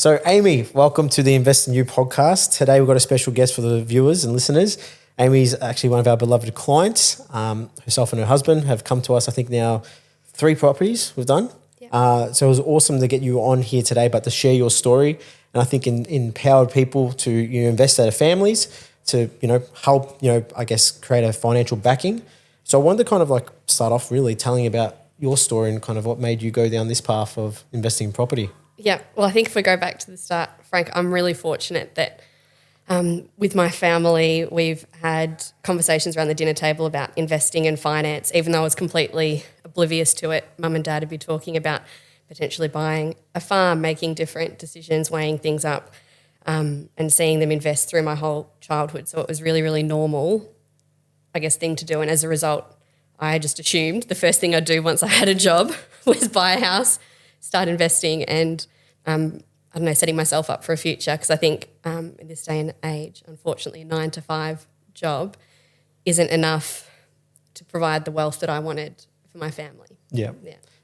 So, Amy, welcome to the Invest in You podcast. Today, we've got a special guest for the viewers and listeners. Amy's actually one of our beloved clients. Herself and her husband have come to us, I think now 3 properties we've done. Yep. So it was awesome to get you on here today, but to share your story and I think empowered people to invest out of families to help I guess create a financial backing. So I wanted to kind of like start off really telling about your story and kind of what made you go down this path of investing in property. Yeah, well, I think if we go back to the start, Frank, I'm really fortunate that with my family, we've had conversations around the dinner table about investing in finance, even though I was completely oblivious to it. Mum and Dad would be talking about potentially buying a farm, making different decisions, weighing things up, and seeing them invest through my whole childhood. So it was really, really normal, I guess, thing to do. And as a result, I just assumed the first thing I'd do once I had a job was buy a house, start investing and, setting myself up for a future, because I think in this day and age, unfortunately, a 9-to-5 job isn't enough to provide the wealth that I wanted for my family. Yeah.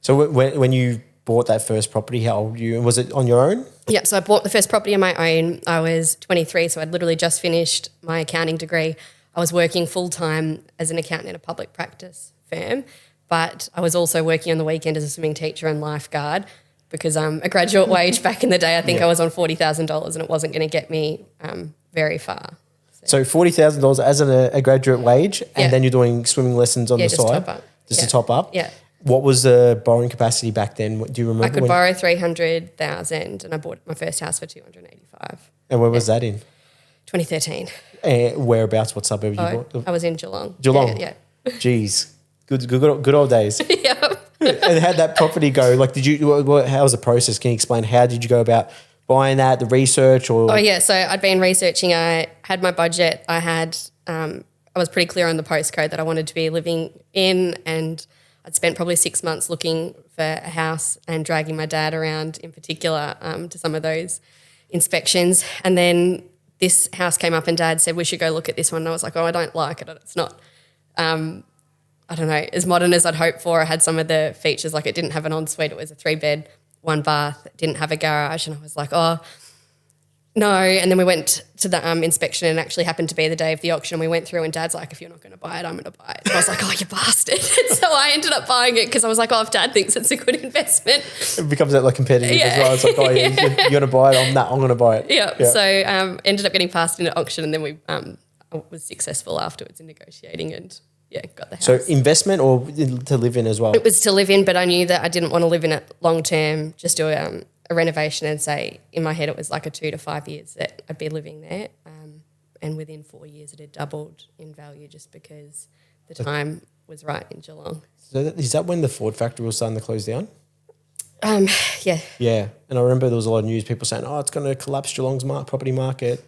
So when you bought that first property, how old were you? Was it on your own? Yeah, so I bought the first property on my own. I was 23, so I'd literally just finished my accounting degree. I was working full-time as an accountant in a public practice firm, but I was also working on the weekend as a swimming teacher and lifeguard, because a graduate wage back in the day, I think I was on $40,000 and it wasn't going to get me very far. So $40,000 as a graduate wage, and then you're doing swimming lessons on the side? Just to top up? Yeah. What was the borrowing capacity back then? Do you remember? I could borrow $300,000 and I bought my first house for $285,000. And where was that in? 2013. Whereabouts? What suburb you bought? I was in Geelong. Geelong? Yeah. Jeez. Good old days. Yeah. And how'd that property go? Like, how was the process? Can you explain how did you go about buying that, the research or? Oh yeah, so I'd been researching. I had my budget. I was pretty clear on the postcode that I wanted to be living in, and I'd spent probably 6 months looking for a house and dragging my dad around in particular to some of those inspections. And then this house came up and Dad said, we should go look at this one. And I was like, oh, I don't like it. It's not, I don't know, as modern as I'd hoped for. I had some of the features, like it didn't have an ensuite. It was a 3-bed, 1 bath. It didn't have a garage. And I was like, oh, no. And then we went to the inspection, and it actually happened to be the day of the auction. And we went through and Dad's like, if you're not going to buy it, I'm going to buy it. So I was like, oh, you bastard. So I ended up buying it because I was like, oh, if Dad thinks it's a good investment. It becomes that like competitive as well. It's like, oh, yeah, you're going to buy it. I'm going to buy it. Yeah. So ended up getting passed in an auction, and then we I was successful afterwards in negotiating and got the house. So investment or to live in as well? It was to live in, but I knew that I didn't want to live in it long term, just do a renovation, and say in my head it was like a 2 to 5 years that I'd be living there. And within 4 years it had doubled in value just because the time was right in Geelong. So is that when the Ford factory was starting to close down? Yeah. Yeah. And I remember there was a lot of news, people saying, oh, it's going to collapse Geelong's property market.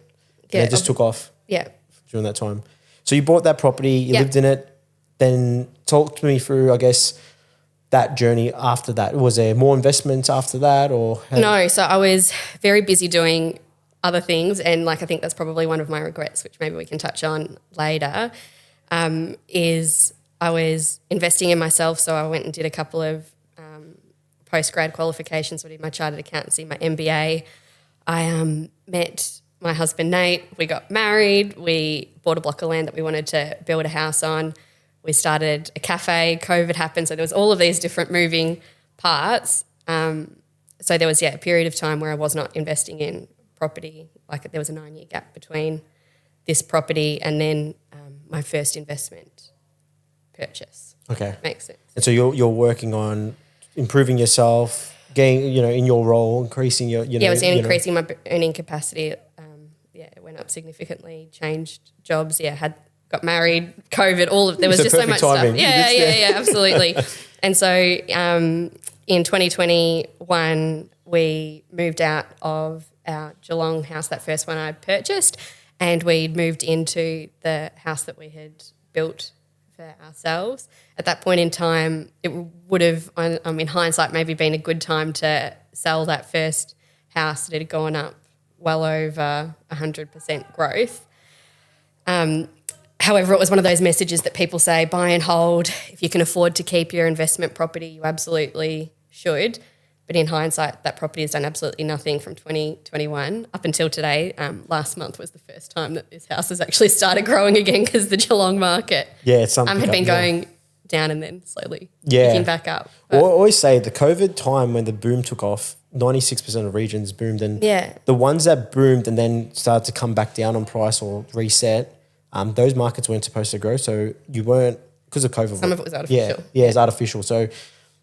Yeah. It just took off during that time. So you bought that property, you lived in it, then talk to me through, I guess, that journey after that. Was there more investments after that or? No, so I was very busy doing other things, and like I think that's probably one of my regrets, which maybe we can touch on later, is I was investing in myself. So I went and did a couple of post-grad qualifications. So I did my chartered accountancy, my MBA. I met my husband, Nate. We got married. We bought a block of land that we wanted to build a house on. We started a cafe. COVID happened. So there was all of these different moving parts. So there was, a period of time where I was not investing in property. Like there was a 9-year gap between this property and then my first investment purchase. Okay. Makes sense. And so you're working on improving yourself, getting, in your role, increasing your, I was increasing my earning capacity. It went up significantly, changed jobs, got married, COVID, there was just so much timing. Stuff. Yeah, absolutely. And so in 2021, we moved out of our Geelong house, that first one I purchased, and we'd moved into the house that we had built for ourselves. At that point in time, it would have, in hindsight, maybe been a good time to sell that first house. It had gone up well over 100% growth. However, it was one of those messages that people say, buy and hold. If you can afford to keep your investment property, you absolutely should. But in hindsight, that property has done absolutely nothing from 2021 up until today. Last month was the first time that this house has actually started growing again because the Geelong market it's something had been going down and then slowly picking back up. I always say the COVID time when the boom took off, 96% of regions boomed, and the ones that boomed and then started to come back down on price or reset, those markets weren't supposed to grow. So you weren't, because of COVID. Some of it was artificial. It's artificial. So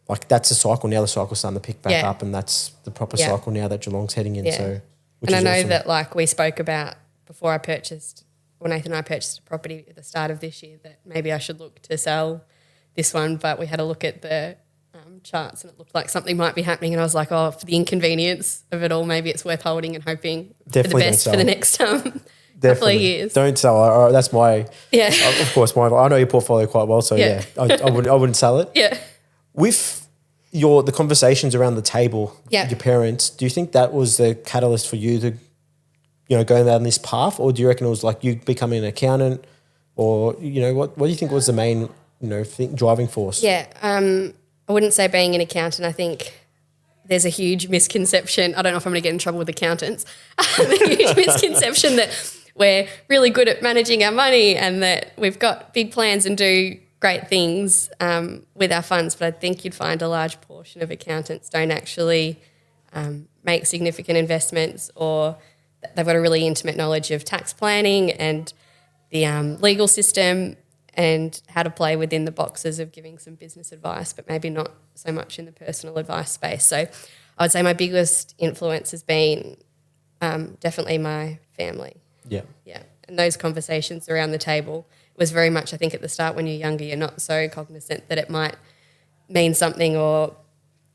like that's a cycle now. The cycle's starting to pick back up, and that's the proper cycle now that Geelong's heading in. Yeah. So, and I know that like we spoke about before when Nathan and I purchased a property at the start of this year, that maybe I should look to sell this one, but we had a look at the charts and it looked like something might be happening, and I was like, oh, for the inconvenience of it all, maybe it's worth holding and hoping for the best for the next couple of years. Don't sell. That's my of course I know your portfolio quite well, so I wouldn't sell it. With the conversations around the table with your parents, do you think that was the catalyst for you to, go down this path, or do you reckon it was like you becoming an accountant, or what do you think was the main driving force? I wouldn't say being an accountant. I think there's a huge misconception. I don't know if I'm going to get in trouble with accountants. The huge misconception that we're really good at managing our money and that we've got big plans and do great things with our funds. But I think you'd find a large portion of accountants don't actually make significant investments, or they've got a really intimate knowledge of tax planning and the legal system and how to play within the boxes of giving some business advice, but maybe not so much in the personal advice space. So I would say my biggest influence has been definitely my family. Yeah. And those conversations around the table was very much, I think at the start when you're younger, you're not so cognizant that it might mean something or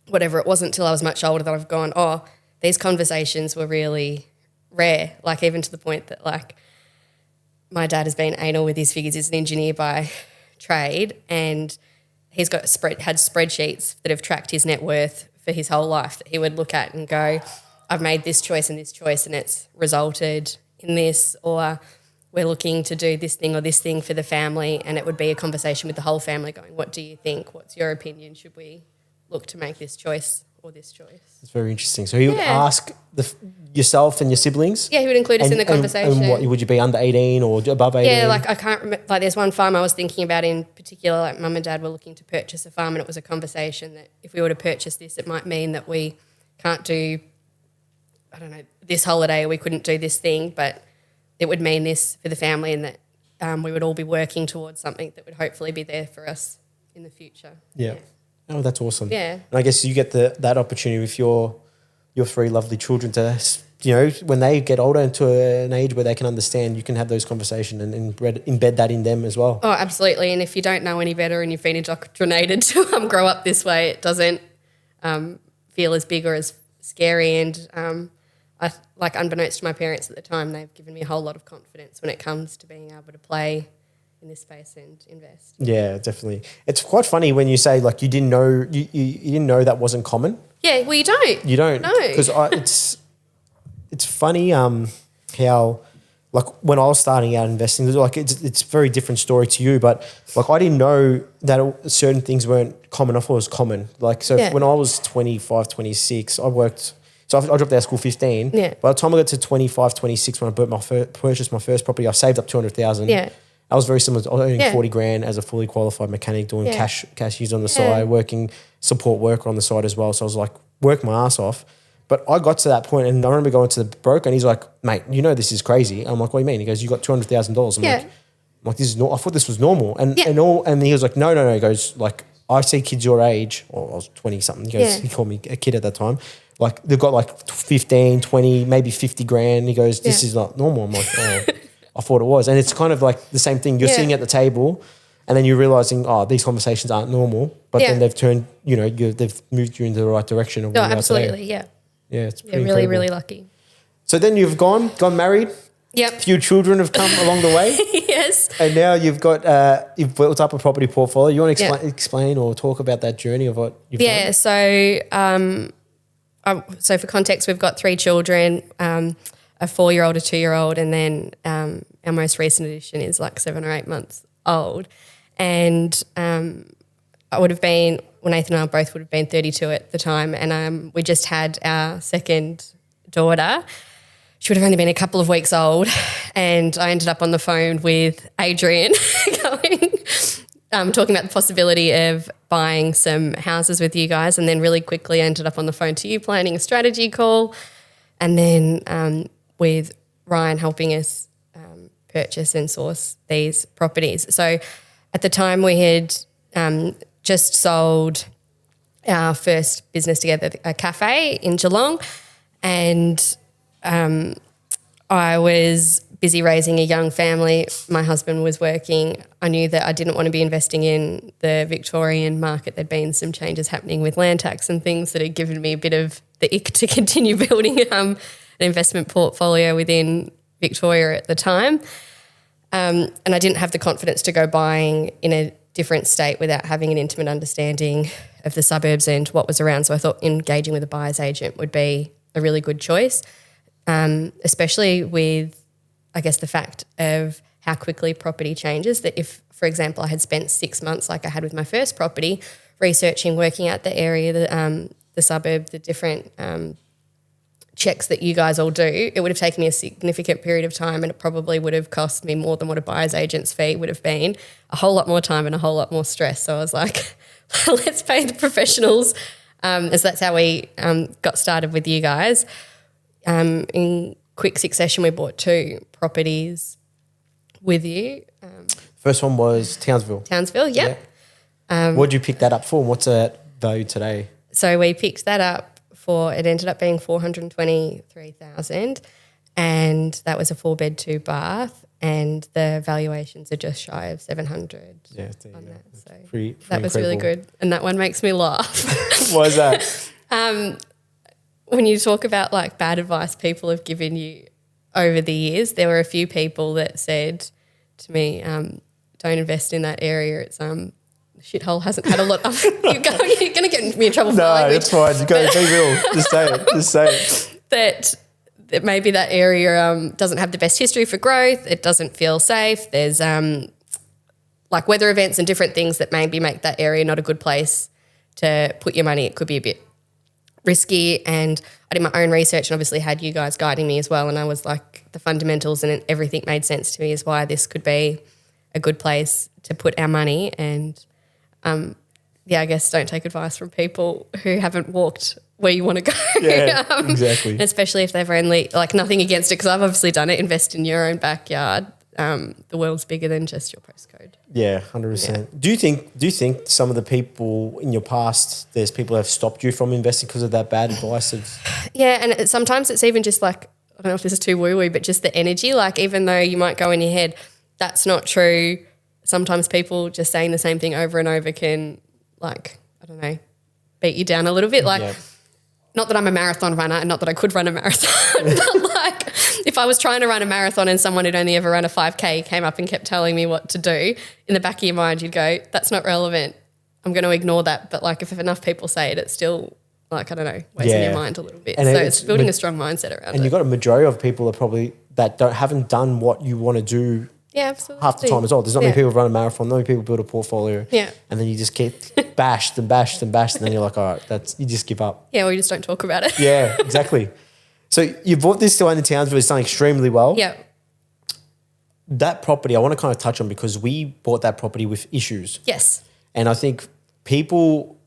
whatever. It wasn't until I was much older that I've gone, oh, these conversations were really rare, like even to the point that like my dad has been anal with his figures. He's an engineer by trade, and he's got had spreadsheets that have tracked his net worth for his whole life that he would look at and go, I've made this choice and it's resulted in this, or we're looking to do this thing or this thing for the family, and it would be a conversation with the whole family going, what do you think? What's your opinion? Should we look to make this choice or this choice? It's very interesting. So he would ask yourself and your siblings? Yeah, he would include us in the conversation. And what, would you be under 18 or above 18? Yeah, like I can't remember. Like there's one farm I was thinking about in particular, like mum and dad were looking to purchase a farm, and it was a conversation that if we were to purchase this, it might mean that we can't do, I don't know, this holiday, or we couldn't do this thing, but it would mean this for the family, and that we would all be working towards something that would hopefully be there for us in the future. Yeah. Oh, that's awesome. Yeah. And I guess you get that opportunity with your three lovely children to, when they get older and to an age where they can understand, you can have those conversations and embed that in them as well. Oh, absolutely. And if you don't know any better and you've been indoctrinated to grow up this way, it doesn't feel as big or as scary. And like unbeknownst to my parents at the time, they've given me a whole lot of confidence when it comes to being able to play in this space and invest. Yeah, definitely. It's quite funny when you say like you didn't know you didn't know that wasn't common. Yeah, well, you don't. You don't. No. Because it's funny how like when I was starting out investing, like it's a very different story to you, but like I didn't know that certain things weren't common. I thought it was common. Like when I was 25, 26, I worked. So I dropped out of school 15. Yeah. By the time I got to 25, 26, when I purchased my first property, I saved up 200,000. Yeah. I was very similar. I was earning 40 grand as a fully qualified mechanic, doing cash use on the side, working support worker on the side as well. So I was like, work my ass off. But I got to that point, and I remember going to the broker, and he's like, mate, this is crazy. I'm like, what do you mean? He goes, you got $200,000. I'm like, this is I thought this was normal. And he was like, no. He goes, like, I see kids your age, or I was 20 something. He goes, he called me a kid at that time. Like they've got like 15, 20, maybe 50 grand. He goes, this is not normal. I'm like, oh, I thought it was. And it's kind of like the same thing. You're sitting at the table and then you're realizing, oh, these conversations aren't normal. But then they've turned, they've moved you into the right direction. Of absolutely, yeah. Yeah, it's pretty really, incredible. really lucky. So then you've gone married. Yep. A few children have come along the way. Yes. And now you've got, you've built up a property portfolio. You want to explain or talk about that journey of what you've done? Yeah, so for context, we've got 3 children, a 4-year-old, a 2-year-old, and then our most recent addition is like 7 or 8 months old. And Nathan and I both would have been 32 at the time, and we just had our second daughter. She would have only been a couple of weeks old, and I ended up on the phone with Adrian talking about the possibility of buying some houses with you guys, and then really quickly ended up on the phone to you planning a strategy call, and then with Ryan helping us purchase and source these properties. So at the time we had just sold our first business together, a cafe in Geelong, and I was busy raising a young family. My husband was working. I knew that I didn't want to be investing in the Victorian market. There'd been some changes happening with land tax and things that had given me a bit of the ick to continue building an investment portfolio within Victoria at the time. And I didn't have the confidence to go buying in a different state without having an intimate understanding of the suburbs and what was around. So I thought engaging with a buyer's agent would be a really good choice, especially with, I guess, the fact of how quickly property changes. That if, for example, I had spent 6 months like I had with my first property researching, working out the area, the suburb, the different checks that you guys all do, it would have taken me a significant period of time, and it probably would have cost me more than what a buyer's agent's fee would have been, a whole lot more time and a whole lot more stress. So I was like, let's pay the professionals. As that's how we got started with you guys. In quick succession, we bought 2 properties with you. First one was Townsville. Townsville, yep. Yeah. What did you pick that up for? What's that value today? So we picked that up it ended up being $423,000, and that was a 4-bed, 2-bath, and the valuations are just shy of 700 on that. So pretty that was really good, and that one makes me laugh. Why is that? When you talk about like bad advice people have given you over the years, there were a few people that said to me, don't invest in that area. It's shithole, hasn't had a lot of you're going to get me in trouble for language. No, it's fine. You go, be real. Just say it. That maybe that area doesn't have the best history for growth. It doesn't feel safe. There's like weather events and different things that maybe make that area not a good place to put your money. It could be a bit risky, and I did my own research and obviously had you guys guiding me as well, and I was like, the fundamentals and everything made sense to me as why this could be a good place to put our money. And I guess don't take advice from people who haven't walked where you want to go. Yeah, exactly. Especially if they've only, like, nothing against it, because I've obviously done it, invest in your own backyard. The world's bigger than just your postcode. Yeah, 100%. Yeah. Do you think some of the people in your past, there's people who have stopped you from investing because of that bad advice? Yeah, and sometimes it's even just like, I don't know if this is too woo-woo, but just the energy. Like, even though you might go in your head, that's not true, sometimes people just saying the same thing over and over can, like, I don't know, beat you down a little bit. Like, not that I'm a marathon runner and not that I could run a marathon, but like if I was trying to run a marathon and someone who'd only ever run a 5K came up and kept telling me what to do, in the back of your mind you'd go, that's not relevant. I'm going to ignore that. But like if enough people say it, it's still like, I don't know, weighs in your mind a little bit. And so it's building a strong mindset around it. And you've got a majority of people that probably haven't done what you want to do. Yeah, absolutely. Half the time as well. There's not many people run a marathon, not many people build a portfolio. Yeah. And then you just get bashed and bashed and bashed, and then you're like, all right, you just give up. Yeah, or you just don't talk about it. Yeah, exactly. So you bought this to own in Townsville. It's done extremely well. Yeah. That property, I want to kind of touch on because we bought that property with issues. Yes. And I think people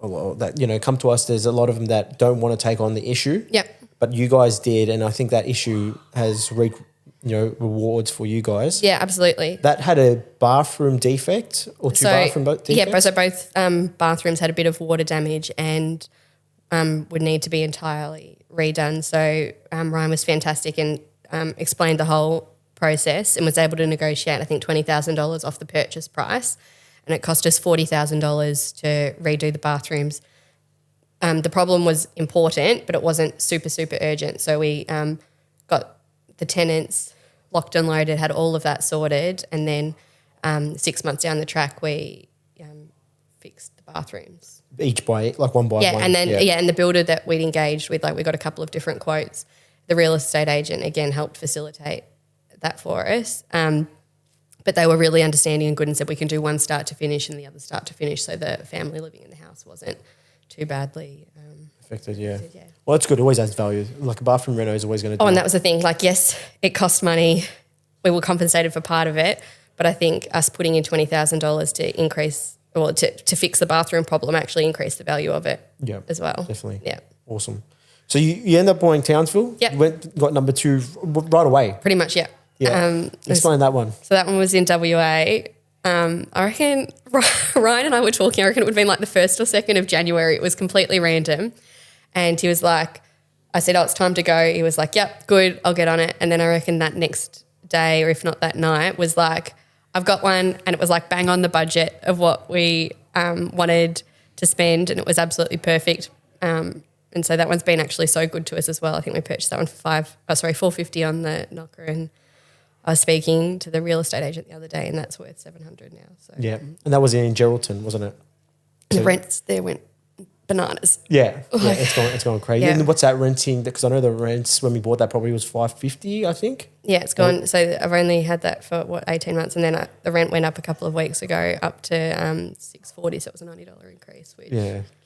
that come to us, there's a lot of them that don't want to take on the issue. Yeah. But you guys did, and I think that issue has rewards for you guys. Yeah, absolutely. That had a bathroom defect or two bathroom defects? Yeah, so both bathrooms had a bit of water damage and would need to be entirely redone. So Ryan was fantastic and explained the whole process and was able to negotiate, I think, $20,000 off the purchase price, and it cost us $40,000 to redo the bathrooms. The problem was important, but it wasn't super, super urgent. So we got the tenants locked and loaded, had all of that sorted, and then 6 months down the track we fixed the bathrooms. Each by one by one. And then and the builder that we'd engaged with, like we got a couple of different quotes. The real estate agent again helped facilitate that for us. But they were really understanding and good and said we can do one start to finish and the other start to finish, so the family living in the house wasn't too badly affected. Yeah. Well, it's good. It always adds value. Like a bathroom reno is always going to do. Oh, and that was the thing. Like, yes, it cost money. We were compensated for part of it, but I think us putting in $20,000 to increase, or to fix the bathroom problem actually increased the value of it as well. Definitely. Yeah. Awesome. So you end up buying Townsville? Yeah. You got number 2 right away? Pretty much, yeah. Yeah. Explain that one. So that one was in WA. I reckon Ryan and I were talking, I reckon it would have been like the 1st or 2nd of January. It was completely random. And he was like, I said, oh, it's time to go. He was like, yep, good, I'll get on it. And then I reckon that next day, or if not that night, was like, I've got one, and it was like bang on the budget of what we wanted to spend, and it was absolutely perfect. And so that one's been actually so good to us as well. I think we purchased that one for $450 on the knocker, and I was speaking to the real estate agent the other day, and that's worth $700 now. So yeah, and that was in Geraldton, wasn't it? The rents there went bananas. Yeah, it's gone crazy. Yeah. And what's that renting? Because I know the rents when we bought that property was $550, I think. Yeah, it's gone. So I've only had that for 18 months, and then the rent went up a couple of weeks ago up to $640, so it was a $90 increase. Which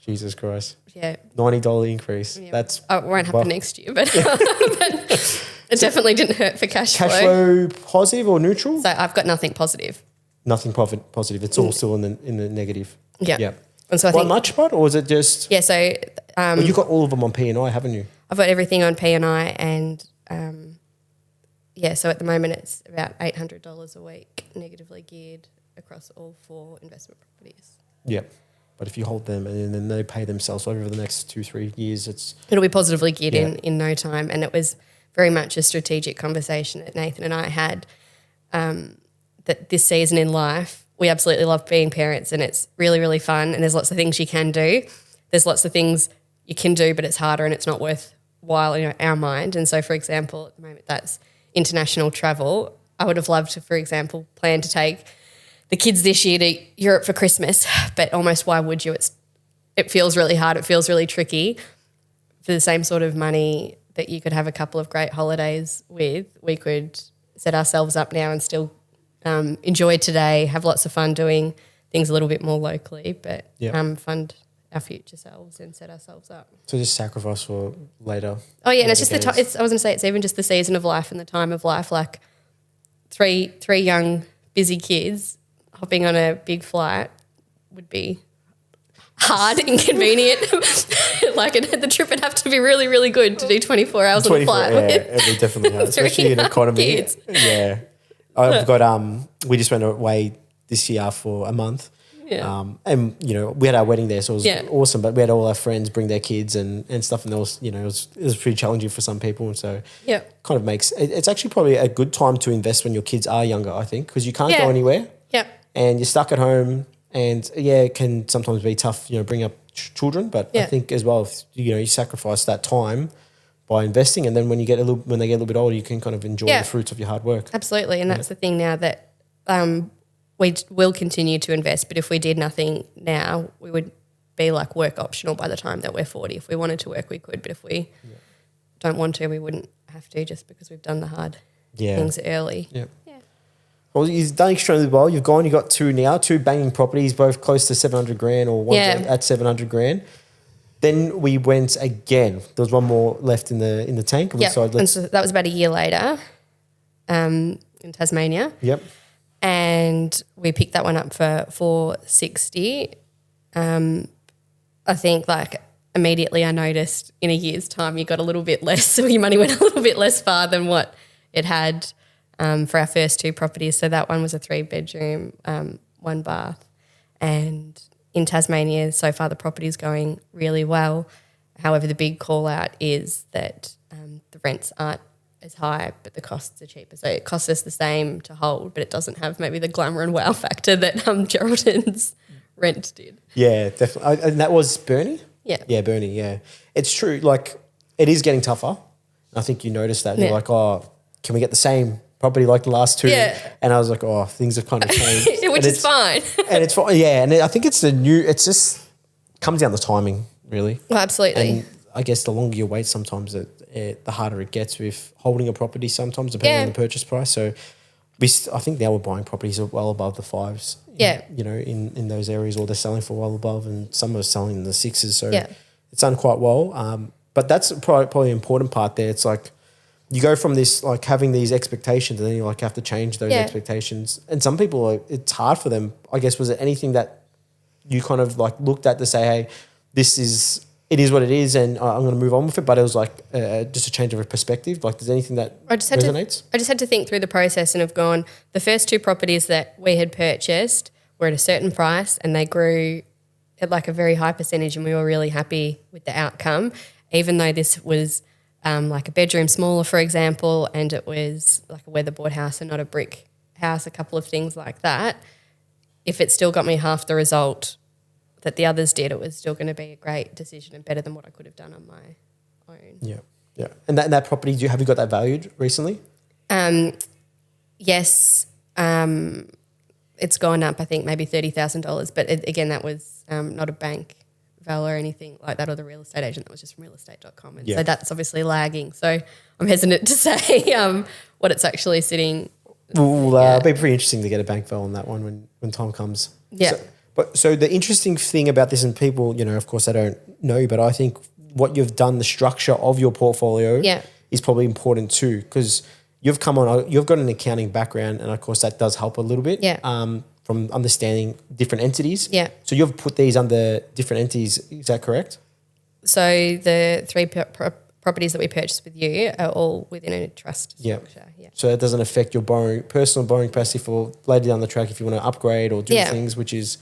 Jesus Christ. Yeah, $90 increase. yeah. That's it won't happen next year, but it definitely didn't hurt for cash flow. Cash flow positive or neutral? So I've got nothing positive. Nothing positive. It's all still in the negative. Yeah. And so I By think much, or is it just? Yeah. So Well, you've got all of them on P&I, haven't you? I've got everything on P&I, and so at the moment it's about $800 a week negatively geared across all 4 investment properties. Yeah. But if you hold them and then they pay themselves over the next 2-3 years, it'll be positively geared in no time. And it was very much a strategic conversation that Nathan and I had, that this season in life, we absolutely love being parents, and it's really, really fun, and there's lots of things you can do. There's lots of things you can do, but it's harder and it's not worthwhile in our mind. And so, for example, at the moment that's international travel. I would have loved to, for example, plan to take the kids this year to Europe for Christmas, but almost why would you? It feels really hard. It feels really tricky. For the same sort of money that you could have a couple of great holidays with, we could set ourselves up now and still enjoy today, have lots of fun doing things a little bit more locally, but fund our future selves and set ourselves up. So just sacrifice for later. Oh yeah, and it's just I was going to say it's even just the season of life and the time of life. Like three young busy kids hopping on a big flight would be hard, inconvenient. Like the trip would have to be really, really good to do 24 hours on the flight. Yeah, it'd be definitely hard, especially in economy. Kids. Yeah, I've got we just went away this year for a month. Yeah. And we had our wedding there, so it was awesome. But we had all our friends bring their kids and stuff, and there was it was pretty challenging for some people. And so kind of makes it's actually probably a good time to invest when your kids are younger, I think, because you can't go anywhere. Yeah. And you're stuck at home, and it can sometimes be tough, bring up children. But I think as well, if, you sacrifice that time by investing, and then when they get a little bit older, you can kind of enjoy the fruits of your hard work. Absolutely, and that's the thing now that we will continue to invest. But if we did nothing now, we would be like work optional by the time that we're 40. If we wanted to work, we could, but if we don't want to, we wouldn't have to, just because we've done the hard things early. Yeah. Well, you've done extremely well. You've got two banging properties, both close to 700 grand, or one at 700 grand. Then we went again. There was one more left in the tank. Yeah, and so that was about a year later in Tasmania. Yep. And we picked that one up for $460. I think like immediately I noticed in a year's time you got a little bit less, so your money went a little bit less far than what it had for our first 2 properties. So that one was a 3-bedroom, 1 bath. And in Tasmania, so far the property is going really well. However, the big call out is that the rents aren't as high, but the costs are cheaper. So it costs us the same to hold, but it doesn't have maybe the glamour and wow factor that Geraldton's rent did. Yeah, definitely. And that was Burnie? Yeah. Yeah, Burnie, yeah. It's true. Like, it is getting tougher. I think you noticed that. You're like, can we get the same property like the last 2? Yeah. And I was like, things have kind of changed. Which is fine. And it's fine. Yeah, and I think it's just comes down to timing, really. Well, absolutely. And I guess the longer you wait, sometimes the harder it gets with holding a property sometimes, depending on the purchase price. So I think now we're buying properties well above the fives. Yeah. In those areas, or they're selling for well above, and some are selling in the sixes. So Yeah. it's done quite well. But that's probably an important part there. It's like you go from this, like having these expectations, and then you like have to change those expectations. And some people, it's hard for them. I guess, was it anything that you kind of like looked at to say, hey, it is what it is, and I'm going to move on with it. But it was like just a change of a perspective. Like, does anything that resonates? I just had to think through the process and have gone, the first two properties that we had purchased were at a certain price and they grew at like a very high percentage, and we were really happy with the outcome, even though this was like a bedroom smaller, for example, and it was like a weatherboard house and not a brick house, a couple of things like that. If it still got me half the result that the others did, it was still going to be a great decision and better than what I could have done on my own. Yeah, yeah. And that property, have you got that valued recently? Yes, it's gone up, I think, maybe $30,000. But again, that was not a bank val or anything like that, or the real estate agent. That was just from realestate.com. And so that's obviously lagging. So I'm hesitant to say what it's actually sitting. It'll be pretty interesting to get a bank val on that one when time comes. Yeah. So the interesting thing about this, and people, of course, they don't know, but I think what you've done, the structure of your portfolio is probably important too, because you've got an accounting background, and of course that does help a little bit from understanding different entities. Yeah. So you've put these under different entities, is that correct? So the three properties that we purchased with you are all within a trust structure. Yeah. So it doesn't affect your personal borrowing capacity for later down the track if you want to upgrade or do things, which is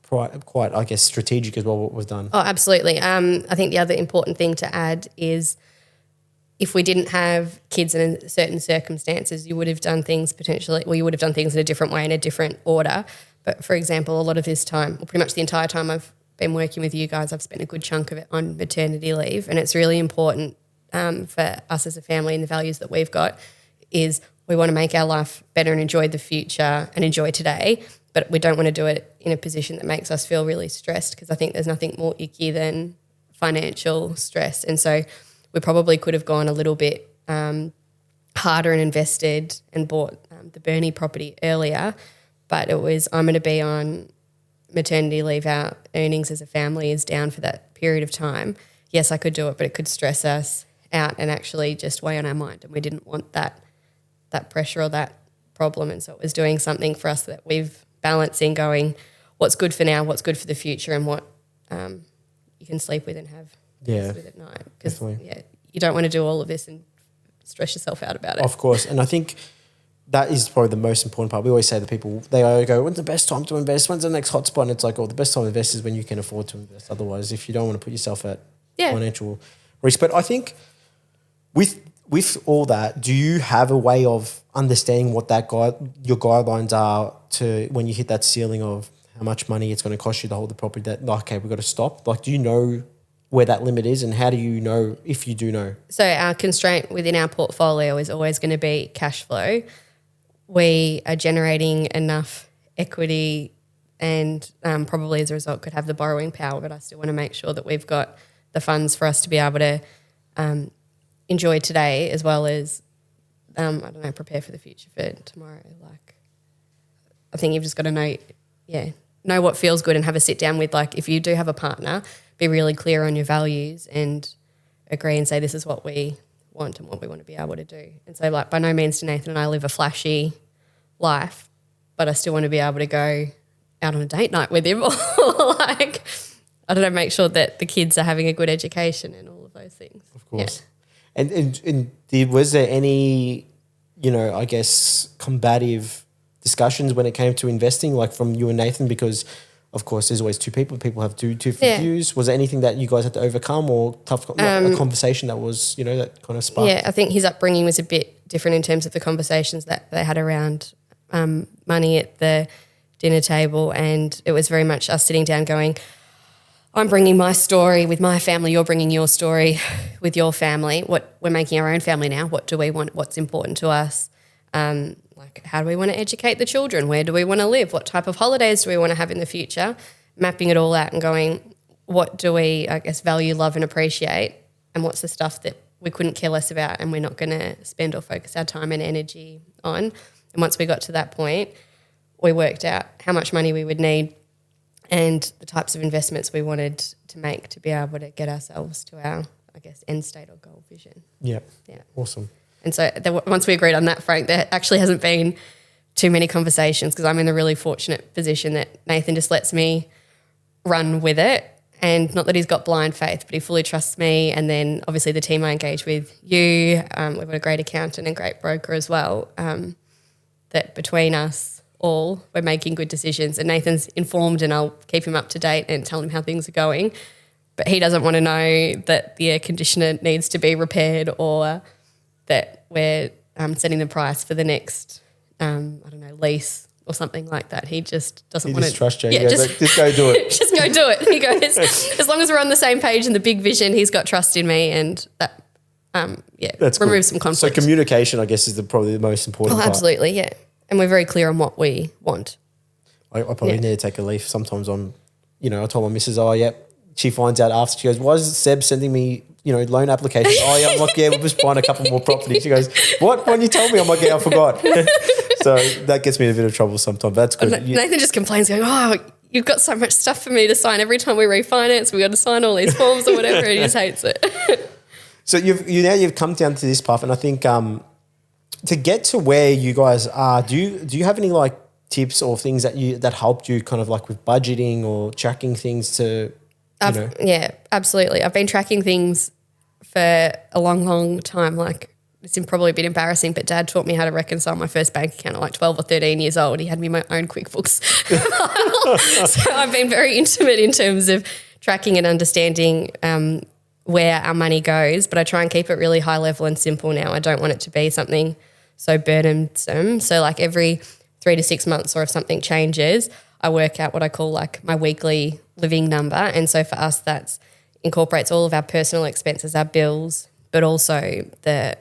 quite, I guess, strategic as well, what was done. Oh, absolutely. I think the other important thing to add is if we didn't have kids in certain circumstances, you would have done things you would have done things in a different way, in a different order. But for example, a lot of this time, or pretty much the entire time I've been working with you guys, I've spent a good chunk of it on maternity leave. And it's really important for us as a family, and the values that we've got is we want to make our life better and enjoy the future and enjoy today. But we don't want to do it in a position that makes us feel really stressed, because I think there's nothing more icky than financial stress. And so we probably could have gone a little bit harder and invested and bought the Burnie property earlier, but it was, I'm going to be on maternity leave, our earnings as a family is down for that period of time. Yes, I could do it, but it could stress us out and actually just weigh on our mind, and we didn't want that pressure or that problem. And so it was doing something for us that we've balancing, going what's good for now, what's good for the future, and what you can sleep with and have peace with at night. Because you don't want to do all of this and stress yourself out about it. Of course. And I think that is probably the most important part. We always say to people, they go, when's the best time to invest? When's the next hotspot? And it's like, the best time to invest is when you can afford to invest. Otherwise, if you don't want to put yourself at financial risk. But I think with all that, do you have a way of understanding what your guidelines are to when you hit that ceiling of how much money it's going to cost you to hold the property, that, like, okay, we've got to stop? Like, do you know where that limit is, and how do you know if you do know? So our constraint within our portfolio is always going to be cash flow. We are generating enough equity and probably as a result could have the borrowing power, but I still want to make sure that we've got the funds for us to be able to enjoy today, as well as, prepare for the future for tomorrow. Like, I think you've just got to know what feels good, and have a sit down with, like, if you do have a partner, be really clear on your values and agree and say, this is what we want and what we want to be able to do. And so, like, by no means do Nathan and I live a flashy life, but I still want to be able to go out on a date night with him, or like, I don't know, make sure that the kids are having a good education and all of those things. Of course. Yeah. And was there any, I guess, combative discussions when it came to investing, like from you and Nathan? Because of course there's always two people have two different views. Was there anything that you guys had to overcome, or a conversation that was, that kind of sparked? Yeah, I think his upbringing was a bit different in terms of the conversations that they had around money at the dinner table, and it was very much us sitting down going, I'm bringing my story with my family, you're bringing your story with your family. We're making our own family now. What do we want? What's important to us? Like, how do we want to educate the children? Where do we want to live? What type of holidays do we want to have in the future? Mapping it all out and going, what do we, I guess, value, love and appreciate, and what's the stuff that we couldn't care less about and we're not going to spend or focus our time and energy on? And once we got to that point, we worked out how much money we would need and the types of investments we wanted to make to be able to get ourselves to our, I guess, end state or goal vision. Yeah. Awesome. And so once we agreed on that, Frank, there actually hasn't been too many conversations because I'm in the really fortunate position that Nathan just lets me run with it. And not that he's got blind faith, but he fully trusts me. And then obviously the team I engage with, we've got a great accountant and great broker as well, that between us all, we're making good decisions. And Nathan's informed and I'll keep him up to date and tell him how things are going. But he doesn't want to know that the air conditioner needs to be repaired or that we're setting the price for the next, lease or something like that. He just doesn't want to trust you. Yeah, just go do it. Just go do it. He goes, as long as we're on the same page and the big vision, he's got trust in me, and that That's removes good. some conflict. So communication, I guess, is probably the most important part. Absolutely, yeah. And we're very clear on what we want. I probably need to take a leaf sometimes on, I told my missus, she finds out after, she goes, why is Seb sending me, loan applications? I'm like, we're just buying a couple more properties. She goes, what? When you told me? I'm like, I forgot. So that gets me in a bit of trouble sometimes. That's good. Nathan just complains going, you've got so much stuff for me to sign every time we refinance. We've got to sign all these forms or whatever. He just hates it. So you've come down to this path, and I think to get to where you guys are, do you have any like tips or things that helped you kind of like with budgeting or tracking things to Yeah, absolutely. I've been tracking things for a long, long time. Like, it's probably a bit embarrassing, but Dad taught me how to reconcile my first bank account at like 12 or 13 years old. He had me my own QuickBooks. So I've been very intimate in terms of tracking and understanding where our money goes, but I try and keep it really high level and simple now. I don't want it to be something so burdensome. So like every 3 to 6 months, or if something changes, I work out what I call like my weekly living number. And so for us, that incorporates all of our personal expenses, our bills, but also the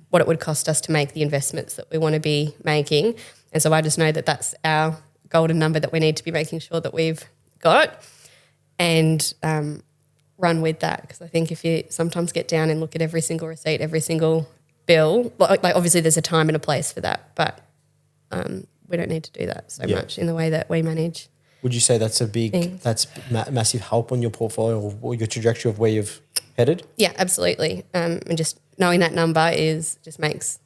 what it would cost us to make the investments that we want to be making. And so I just know that that's our golden number that we need to be making sure that we've got, and run with that. Because I think if you sometimes get down and look at every single receipt, every single bill, like obviously there's a time and a place for that, but we don't need to do that so much in the way that we manage. Would you say that's massive help on your portfolio or your trajectory of where you've headed? Yeah, absolutely. And just knowing that number just makes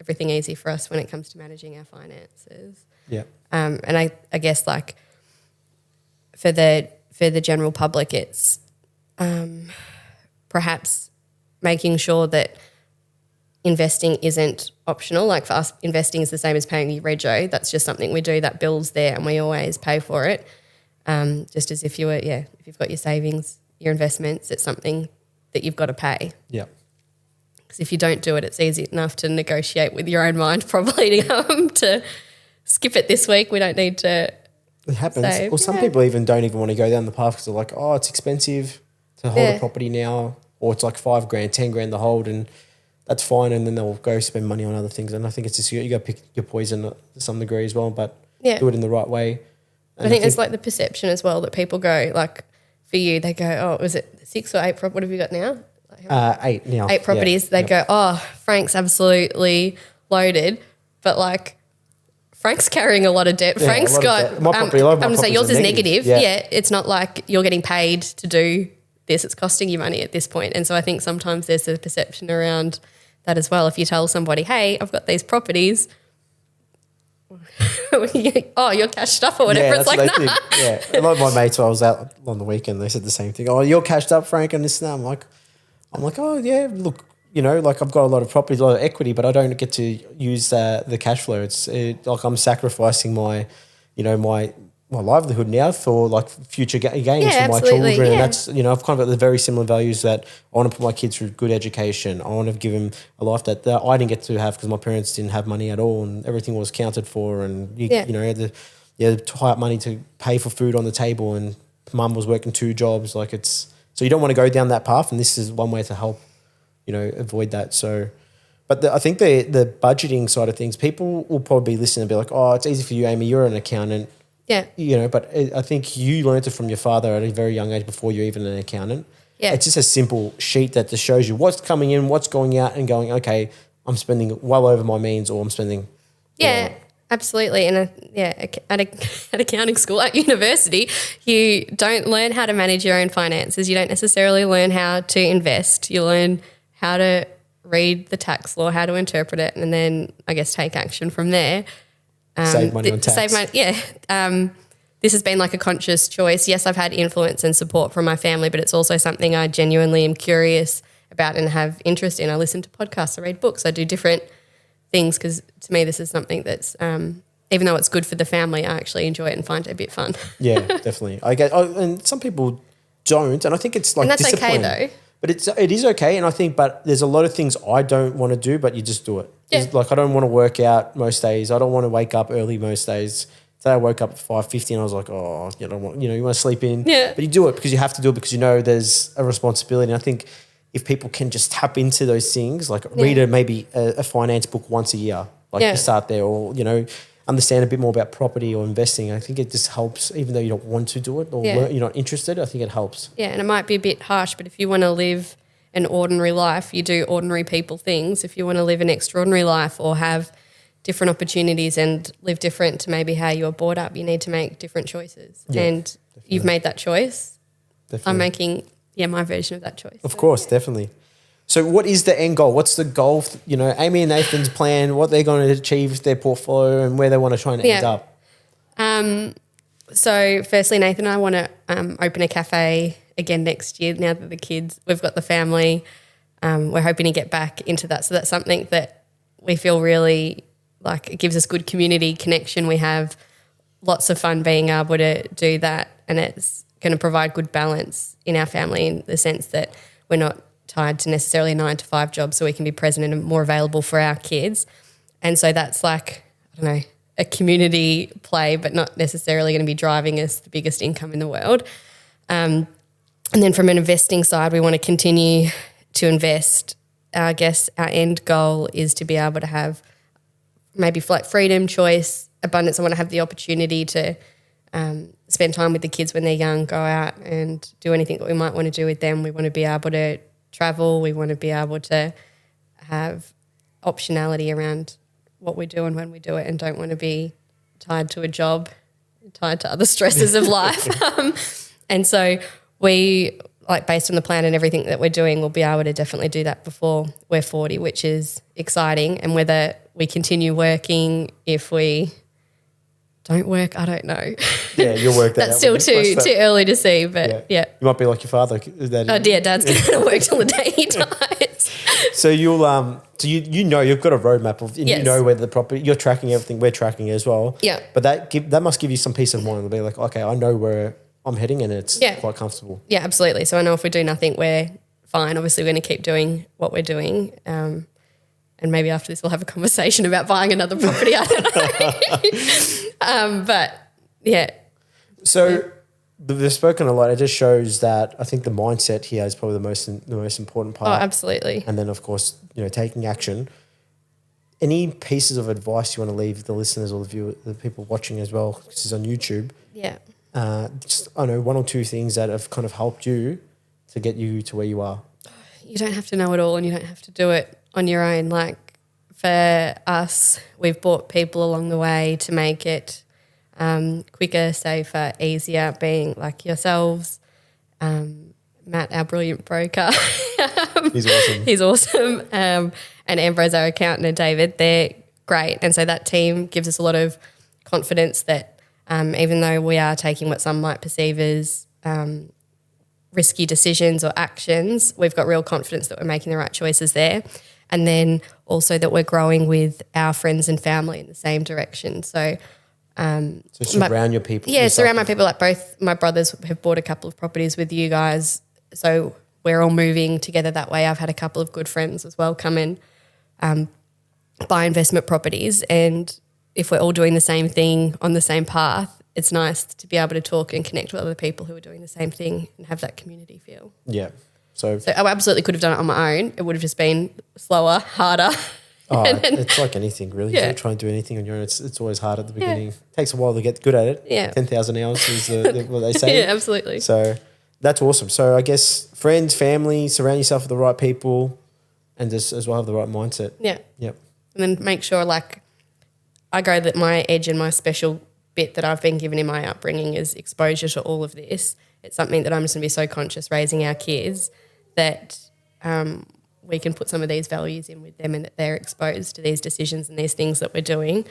everything easy for us when it comes to managing our finances. Yeah. And I guess like for the general public, it's perhaps making sure that investing isn't optional. Like for us, investing is the same as paying your rego. That's just something we do. That bill's there and we always pay for it. Just as if if you've got your savings, your investments, it's something that you've got to pay. Yeah. Because if you don't do it, it's easy enough to negotiate with your own mind probably to skip it this week. We don't need to. It happens. Save. Or some people don't even want to go down the path because they're like, it's expensive to hold a property now, or it's like $5,000, $10,000 to hold, and that's fine. And then they'll go spend money on other things. And I think it's just you got to pick your poison to some degree as well, but do it in the right way. And I think it's like the perception as well that people go, like for you, they go, was it 6 or 8? What have you got now? 8 now. 8 properties. They go, Frank's absolutely loaded, but like Frank's carrying a lot of debt. Frank's got, my property, I'm going to say yours is negative. Yeah, it's not like you're getting paid to do this. It's costing you money at this point. And so I think sometimes there's a perception around that as well. If you tell somebody, hey, I've got these properties, you're cashed up or whatever. It's like, nah. Yeah, a lot of my mates, I was out on the weekend, they said the same thing. You're cashed up, Frank, and this and that. I'm like, look, like I've got a lot of properties, a lot of equity, but I don't get to use the cash flow. It's like I'm sacrificing my livelihood now for like future gains for my children. Yeah. And that's, I've kind of got the very similar values that I want to put my kids through good education. I want to give them a life that I didn't get to have because my parents didn't have money at all and everything was counted for. And, you had to tie up money to pay for food on the table, and mum was working 2 jobs. So you don't want to go down that path. And this is one way to help, avoid that. So, but I think the budgeting side of things, people will probably listen and be like, it's easy for you, Amy, you're an accountant. Yeah. But I think you learned it from your father at a very young age before you're even an accountant. Yeah. It's just a simple sheet that just shows you what's coming in, what's going out, and going, okay, I'm spending well over my means, or I'm spending Yeah, absolutely. And at accounting school, at university, you don't learn how to manage your own finances. You don't necessarily learn how to invest. You learn how to read the tax law, how to interpret it, and then I guess take action from there. Save money on tax. Save money, yeah. This has been like a conscious choice. Yes, I've had influence and support from my family, but it's also something I genuinely am curious about and have interest in. I listen to podcasts, I read books, I do different things because to me this is something that's, even though it's good for the family, I actually enjoy it and find it a bit fun. Yeah, definitely. I get, and some people don't, and I think it's like and that's discipline. okay though. But it is okay, and I think, but there's a lot of things I don't want to do, but you just do it. Yeah. Like I don't want to work out most days. I don't want to wake up early most days. Today I woke up at 5:50 and I was like, oh, you want to sleep in. Yeah. But you do it because you have to do it because there's a responsibility. And I think if people can just tap into those things, like read maybe a finance book once a year, like you start there, or understand a bit more about property or investing. I think it just helps, even though you don't want to do it or you're not interested. I think it helps. Yeah, and it might be a bit harsh, but if you want to live an ordinary life, you do ordinary people things. If you want to live an extraordinary life or have different opportunities and live different to maybe how you were brought up, you need to make different choices. Yeah, and definitely. You've made that choice. Definitely. I'm making, my version of that choice. Of course, definitely. So what is the end goal? What's the goal? Amy and Nathan's plan, what they're going to achieve with their portfolio and where they want to try and end up. So firstly, Nathan and I want to open a cafe again next year now that we've got the family. We're hoping to get back into that. So that's something that we feel really like it gives us good community connection. We have lots of fun being able to do that, and it's going to provide good balance in our family in the sense that we're not tied to necessarily a 9-to-5 job, so we can be present and more available for our kids. And so that's like, I don't know, a community play, but not necessarily going to be driving us the biggest income in the world. And then from an investing side, we want to continue to invest. I guess our end goal is to be able to have maybe like freedom, choice, abundance. I want to have the opportunity to spend time with the kids when they're young, go out and do anything that we might want to do with them. We want to be able to travel. We want to be able to have optionality around what we do and when we do it, and don't want to be tied to a job, tied to other stresses of life. And so we, like based on the plan and everything that we're doing, we'll be able to definitely do that before we're 40, which is exciting. And whether we continue working, if we don't work, I don't know. Yeah, you'll work that That's out. still too early to see, but yeah. You might be like your father. Dad's going to work till the day he dies. So you'll so you've got a roadmap of and you know where the property, you're tracking everything, we're tracking it as well. Yeah. But that must give you some peace of mind. It'll be like, okay, I know where I'm heading and it's quite comfortable. Yeah, absolutely. So I know if we do nothing, we're fine. Obviously, we're going to keep doing what we're doing. And maybe after this, we'll have a conversation about buying another property. I don't know. But yeah. So they've spoken a lot. It just shows that I think the mindset here is probably the most important part. Oh, absolutely. And then, of course, taking action. Any pieces of advice you want to leave the listeners or the people watching as well? This is on YouTube. Yeah. Just, I know, one or two things that have kind of helped you to get you to where you are. You don't have to know it all, and you don't have to do it on your own. Like for us, we've brought people along the way to make it quicker, safer, easier, being like yourselves, Matt, our brilliant broker. He's awesome. He's awesome. And Ambrose, our accountant, and David, they're great. And so that team gives us a lot of confidence that even though we are taking what some might perceive as risky decisions or actions, we've got real confidence that we're making the right choices there. And then also that we're growing with our friends and family in the same direction. So surround your people. Yeah, surround my people. Like both my brothers have bought a couple of properties with you guys. So we're all moving together that way. I've had a couple of good friends as well come in, buy investment properties. And if we're all doing the same thing on the same path, it's nice to be able to talk and connect with other people who are doing the same thing and have that community feel. Yeah. So I absolutely could have done it on my own. It would have just been slower, harder. Oh, it's like anything, really. You don't try and do anything on your own. It's always hard at the beginning. It takes a while to get good at it. Yeah. 10,000 hours is what they say. Yeah, absolutely. So that's awesome. So I guess friends, family, surround yourself with the right people and just as well have the right mindset. Yeah. Yep. And then make sure I go that my edge and my special bit that I've been given in my upbringing is exposure to all of this. It's something that I'm just going to be so conscious raising our kids that we can put some of these values in with them and that they're exposed to these decisions and these things that we're doing,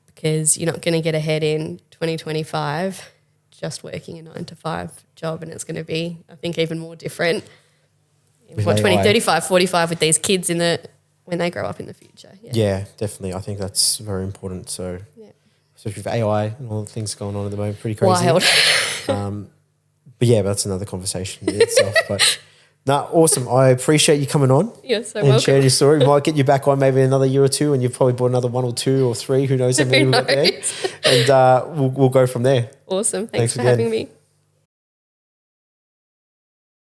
because you're not going to get ahead in 2025 just working a 9-to-5 job, and it's going to be, I think, even more different in 2035, 45 with these kids when they grow up in the future. Yeah, definitely. I think that's very important. So, especially with AI and all the things going on at the moment, pretty crazy. Wild. But yeah, that's another conversation in itself. But no, awesome. I appreciate you coming on. You're so and welcome. sharing your story. We might get you back on maybe another year or two, and you've probably bought another 1 or 2 or 3. Who knows how many we've got there. And we'll go from there. Awesome. Thanks for having me.